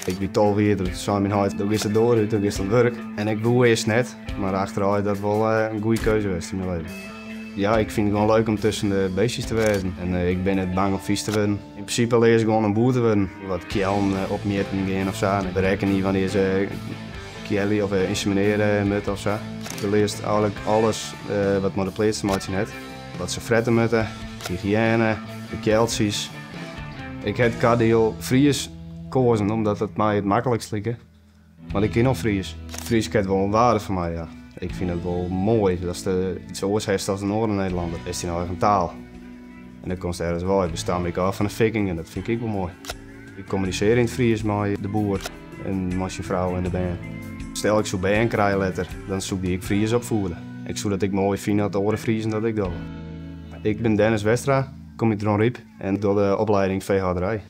Ik ben tolweerder, dus zei mijn hart, dan is het door, dan is het werk. En ik doe eerst net, maar achteruit dat wel een goede keuze was in mijn leven. Ja, ik vind het gewoon leuk om tussen de beestjes te wezen. En ik ben net bang om vies te worden. In principe leer je gewoon een boer te worden. Wat kjellen opmeten gaan of zo. We rekenen niet wanneer ze kjellen of insemineren moeten of zo. Je leert eigenlijk alles wat maar de plaats te maken heeft. Wat ze fretten moeten, hygiëne, de kjeltjes. Ik heb cardio Fries gekozen omdat het mij het makkelijkst lijkt. Maar ik ken nog Fries. Fries heeft wel een waarde voor mij, ja. Ik vind het wel mooi dat ze iets anders heeft als de Noord-Nederlander. Is die nou eigen taal? En dan komt er ergens wel. Ik bestaan ik af van de viking en dat vind ik wel mooi. Ik communiceer in het Fries met de boer en met je vrouw en de band. Stel ik zo'n band krijg letter, dan zoek ik Fries opvoeren. Ik zoek dat ik mooi vind dat de oren Friesen dat ik doe. Ik ben Dennis Westra, kom uit Ronriep en doe de opleiding veehouderij.